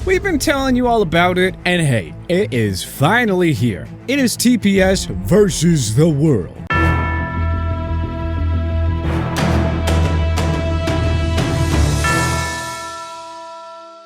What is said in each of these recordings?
We've been telling you all about it, and hey, it is finally here. It is TPS versus the world.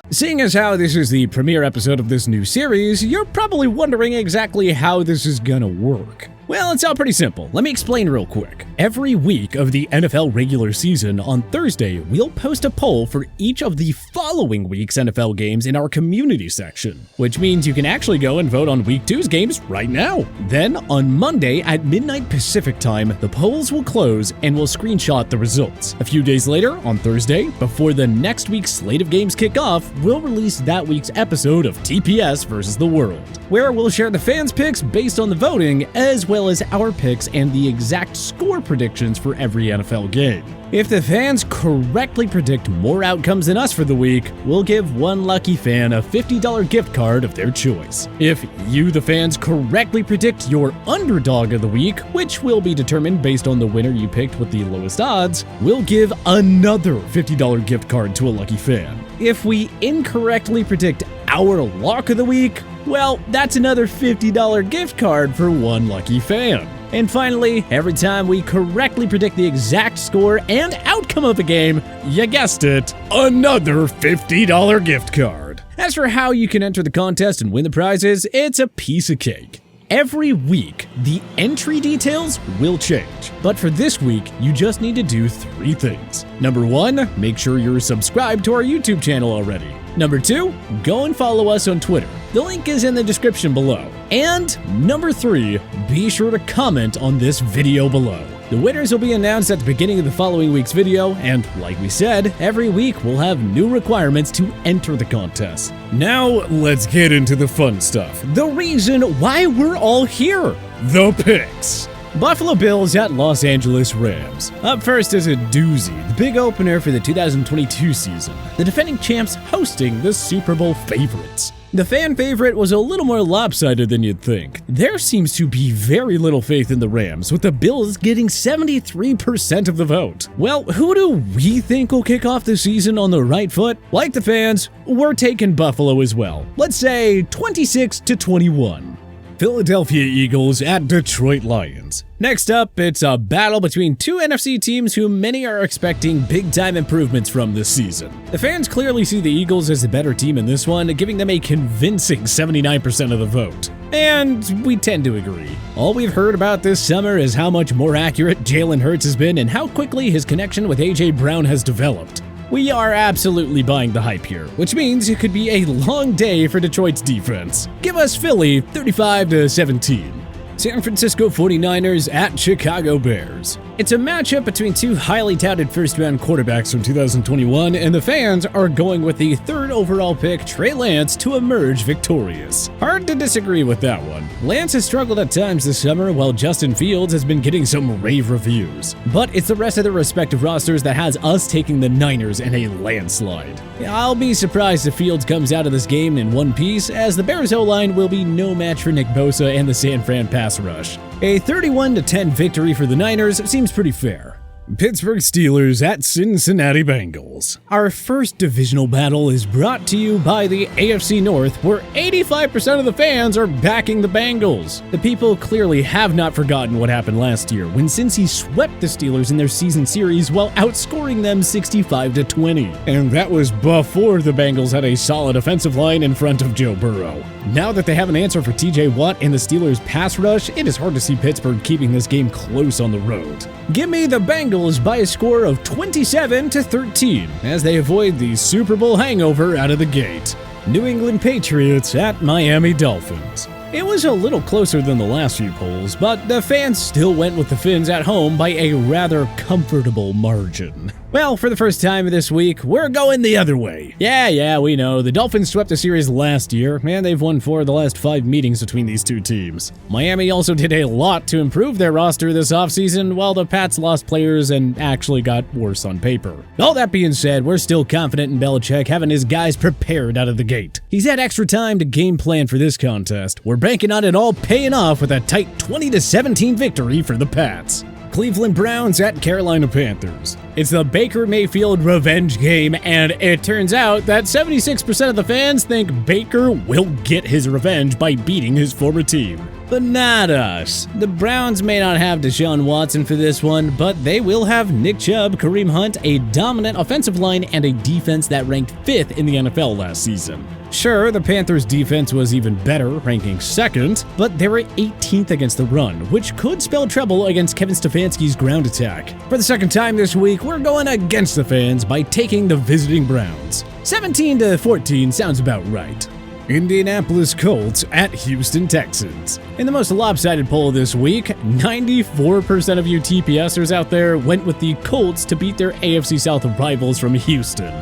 Seeing as how this is the premiere episode of this new series, you're probably wondering exactly how this is gonna work. Well, it's all pretty simple. Let me explain real quick. Every week of the NFL regular season, on Thursday, we'll post a poll for each of the following week's NFL games in our community section, which means you can actually go and vote on Week 2's games right now. Then, on Monday at midnight Pacific time, the polls will close and we'll screenshot the results. A few days later, on Thursday, before the next week's slate of games kick off, we'll release that week's episode of TPS versus the world, where we'll share the fans' picks based on the voting, as well as our picks and the exact score predictions for every NFL game. If the fans correctly predict more outcomes than us for the week, we'll give one lucky fan a $50 gift card of their choice. If you, the fans, correctly predict your underdog of the week, which will be determined based on the winner you picked with the lowest odds, we'll give another $50 gift card to a lucky fan. If we incorrectly predict our lock of the week, well, that's another $50 gift card for one lucky fan. And finally, every time we correctly predict the exact score and outcome of the game, you guessed it, another $50 gift card. As for how you can enter the contest and win the prizes, it's a piece of cake. Every week, the entry details will change, but for this week, you just need to do 3 things. Number 1, make sure you're subscribed to our YouTube channel already. Number 2, go and follow us on Twitter. The link is in the description below. And number 3, be sure to comment on this video below. The winners will be announced at the beginning of the following week's video, and like we said, every week we'll have new requirements to enter the contest. Now, let's get into the fun stuff. The reason why we're all here. The picks. Buffalo Bills at Los Angeles Rams. Up first is a doozy, the big opener for the 2022 season. The defending champs hosting the Super Bowl favorites. The fan favorite was a little more lopsided than you'd think. There seems to be very little faith in the Rams, with the Bills getting 73% of the vote. Well, who do we think will kick off the season on the right foot? Like the fans, we're taking Buffalo as well. Let's say 26-21. Philadelphia Eagles at Detroit Lions. Next up, it's a battle between 2 NFC teams who many are expecting big-time improvements from this season. The fans clearly see the Eagles as the better team in this one, giving them a convincing 79% of the vote. And we tend to agree. All we've heard about this summer is how much more accurate Jalen Hurts has been and how quickly his connection with A.J. Brown has developed. We are absolutely buying the hype here, which means it could be a long day for Detroit's defense. Give us Philly 35-17. San Francisco 49ers at Chicago Bears. It's a matchup between 2 highly touted first-round quarterbacks from 2021, and the fans are going with the 3rd overall pick, Trey Lance, to emerge victorious. Hard to disagree with that one. Lance has struggled at times this summer, while Justin Fields has been getting some rave reviews. But it's the rest of the respective rosters that has us taking the Niners in a landslide. I'll be surprised if Fields comes out of this game in one piece, as the Bears O-line will be no match for Nick Bosa and the San Fran pass rush. A 31-10 victory for the Niners seems pretty fair. Pittsburgh Steelers at Cincinnati Bengals. Our first divisional battle is brought to you by the AFC North, where 85% of the fans are backing the Bengals. The people clearly have not forgotten what happened last year when Cincy swept the Steelers in their season series while outscoring them 65-20. And that was before the Bengals had a solid offensive line in front of Joe Burrow. Now that they have an answer for TJ Watt and the Steelers' pass rush, it is hard to see Pittsburgh keeping this game close on the road. Give me the Bengals by a score of 27-13 as they avoid the Super Bowl hangover out of the gate. New England Patriots at Miami Dolphins. It was a little closer than the last few polls, but the fans still went with the Finns at home by a rather comfortable margin. Well, for the first time this week, we're going the other way. Yeah, we know. The Dolphins swept the series last year, and they've won 4 of the last 5 meetings between these 2 teams. Miami also did a lot to improve their roster this offseason, while the Pats lost players and actually got worse on paper. All that being said, we're still confident in Belichick having his guys prepared out of the gate. He's had extra time to game plan for this contest. We're banking on it all paying off with a tight 20-17 victory for the Pats. Cleveland Browns at Carolina Panthers. It's the Baker Mayfield revenge game, and it turns out that 76% of the fans think Baker will get his revenge by beating his former team. But not us. The Browns may not have Deshaun Watson for this one, but they will have Nick Chubb, Kareem Hunt, a dominant offensive line, and a defense that ranked 5th in the NFL last season. Sure, the Panthers' defense was even better, ranking 2nd, but they were 18th against the run, which could spell trouble against Kevin Stefanski's ground attack. For the second time this week, we're going against the fans by taking the visiting Browns. 17-14 sounds about right. Indianapolis Colts at Houston Texans. In the most lopsided poll this week, 94% of you TPSers out there went with the Colts to beat their AFC South rivals from Houston.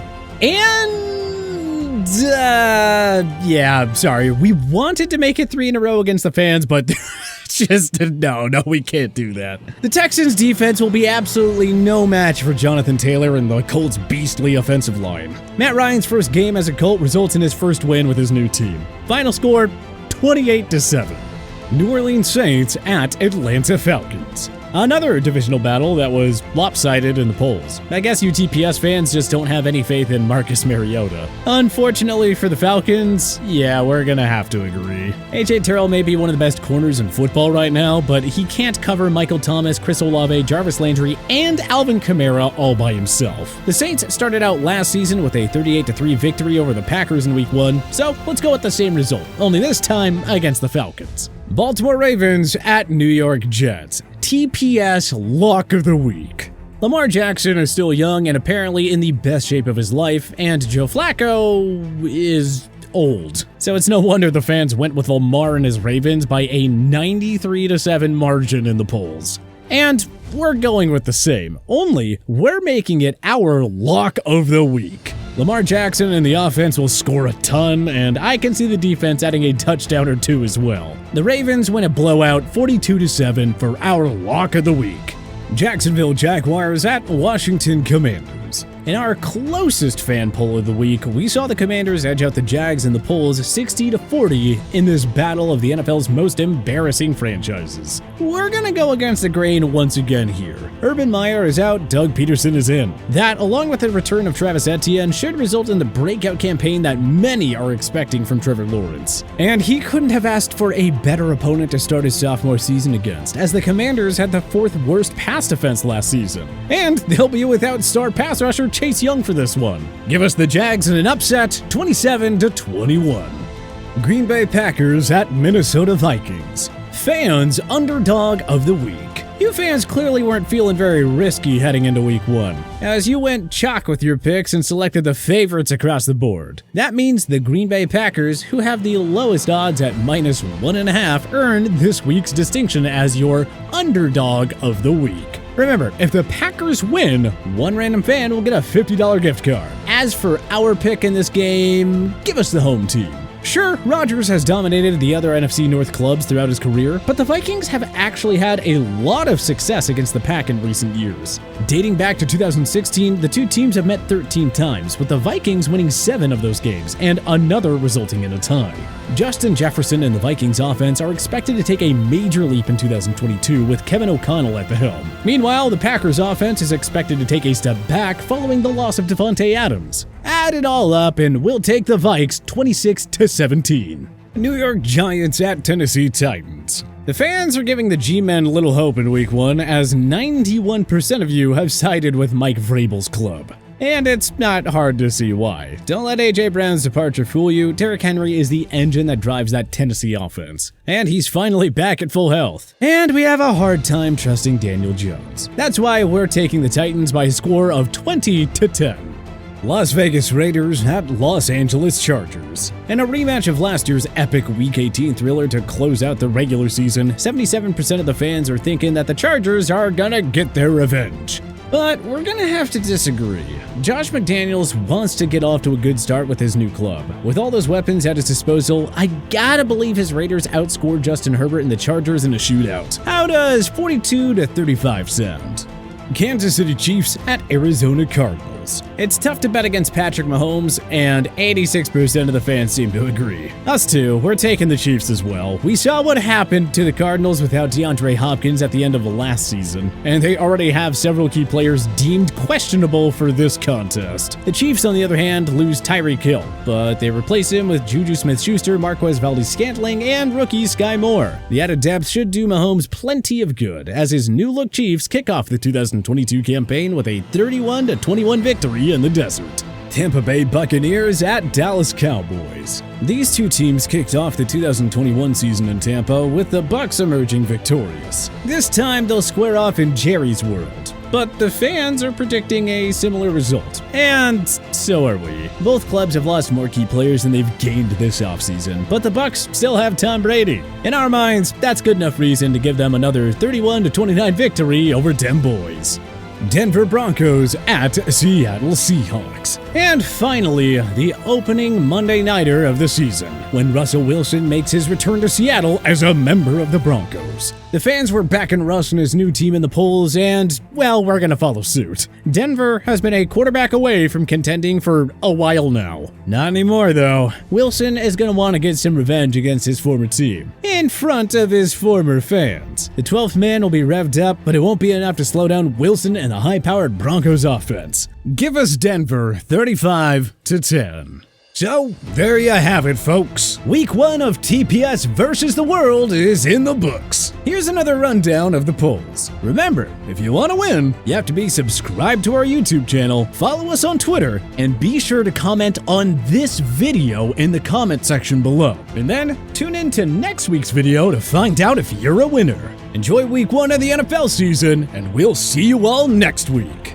And, yeah, sorry, we wanted to make it 3 in a row against the fans, but just, no, we can't do that. The Texans defense will be absolutely no match for Jonathan Taylor and the Colts' beastly offensive line. Matt Ryan's first game as a Colt results in his first win with his new team. Final score, 28-7. New Orleans Saints at Atlanta Falcons. Another divisional battle that was lopsided in the polls. I guess you TPS fans just don't have any faith in Marcus Mariota. Unfortunately for the Falcons, yeah, we're gonna have to agree. A.J. Terrell may be one of the best corners in football right now, but he can't cover Michael Thomas, Chris Olave, Jarvis Landry, and Alvin Kamara all by himself. The Saints started out last season with a 38-3 victory over the Packers in Week 1, so let's go with the same result, only this time against the Falcons. Baltimore Ravens at New York Jets. TPS Lock of the Week. Lamar Jackson is still young and apparently in the best shape of his life, and Joe Flacco is old. So it's no wonder the fans went with Lamar and his Ravens by a 93-7 margin in the polls. And we're going with the same, only we're making it our Lock of the Week. Lamar Jackson and the offense will score a ton, and I can see the defense adding a touchdown or two as well. The Ravens win a blowout 42-7 for our Lock of the Week. Jacksonville Jaguars at Washington Commanders. In our closest fan poll of the week, we saw the Commanders edge out the Jags in the polls 60-40 in this battle of the NFL's most embarrassing franchises. We're gonna go against the grain once again here. Urban Meyer is out, Doug Peterson is in. That, along with the return of Travis Etienne, should result in the breakout campaign that many are expecting from Trevor Lawrence. And he couldn't have asked for a better opponent to start his sophomore season against, as the Commanders had the 4th worst pass defense last season. And they'll be without star pass rusher Chase Young for this one. Give us the Jags in an upset, 27-21. Green Bay Packers at Minnesota Vikings. Fans Underdog of the Week. You fans clearly weren't feeling very risky heading into Week 1, as you went chalk with your picks and selected the favorites across the board. That means the Green Bay Packers, who have the lowest odds at -1.5, earned this week's distinction as your Underdog of the Week. Remember, if the Packers win, one random fan will get a $50 gift card. As for our pick in this game, give us the home team. Sure, Rodgers has dominated the other NFC North clubs throughout his career, but the Vikings have actually had a lot of success against the Pack in recent years. Dating back to 2016, the two teams have met 13 times, with the Vikings winning 7 of those games, and another resulting in a tie. Justin Jefferson and the Vikings offense are expected to take a major leap in 2022 with Kevin O'Connell at the helm. Meanwhile, the Packers offense is expected to take a step back following the loss of Devontae Adams. Add it all up and we'll take the Vikes 26-17. New York Giants at Tennessee Titans. The fans are giving the G-Men little hope in Week 1, as 91% of you have sided with Mike Vrabel's club. And it's not hard to see why. Don't let A.J. Brown's departure fool you. Derrick Henry is the engine that drives that Tennessee offense. And he's finally back at full health. And we have a hard time trusting Daniel Jones. That's why we're taking the Titans by a score of 20-10. Las Vegas Raiders at Los Angeles Chargers. In a rematch of last year's epic Week 18 thriller to close out the regular season, 77% of the fans are thinking that the Chargers are gonna get their revenge. But we're gonna have to disagree. Josh McDaniels wants to get off to a good start with his new club. With all those weapons at his disposal, I gotta believe his Raiders outscored Justin Herbert and the Chargers in a shootout. How does 42-35 sound? Kansas City Chiefs at Arizona Cardinals. Bills. It's tough to bet against Patrick Mahomes, and 86% of the fans seem to agree. Us too, we're taking the Chiefs as well. We saw what happened to the Cardinals without DeAndre Hopkins at the end of the last season, and they already have several key players deemed questionable for this contest. The Chiefs, on the other hand, lose Tyreek Hill, but they replace him with Juju Smith-Schuster, Marquez Valdes-Scantling, and rookie Sky Moore. The added depth should do Mahomes plenty of good, as his new-look Chiefs kick off the 2022 campaign with a 31-21 victory in the desert. Tampa Bay Buccaneers at Dallas Cowboys. These two teams kicked off the 2021 season in Tampa, with the Bucs emerging victorious. This time they'll square off in Jerry's world, but the fans are predicting a similar result. And so are we. Both clubs have lost more key players than they've gained this offseason, but the Bucs still have Tom Brady. In our minds, that's good enough reason to give them another 31-29 victory over dem boys. Denver Broncos at Seattle Seahawks. And finally, the opening Monday nighter of the season, when Russell Wilson makes his return to Seattle as a member of the Broncos. The fans were backing Russ and his new team in the polls, and, well, we're gonna follow suit. Denver has been a quarterback away from contending for a while now. Not anymore, though. Wilson is gonna want to get some revenge against his former team, in front of his former fans. The 12th man will be revved up, but it won't be enough to slow down Wilson and the high-powered Broncos offense. Give us Denver 35-10. So, there you have it, folks. Week 1 of TPS versus the world is in the books. Here's another rundown of the polls. Remember, if you want to win, you have to be subscribed to our YouTube channel, follow us on Twitter, and be sure to comment on this video in the comment section below. And then, tune in to next week's video to find out if you're a winner. Enjoy Week 1 of the NFL season, and we'll see you all next week.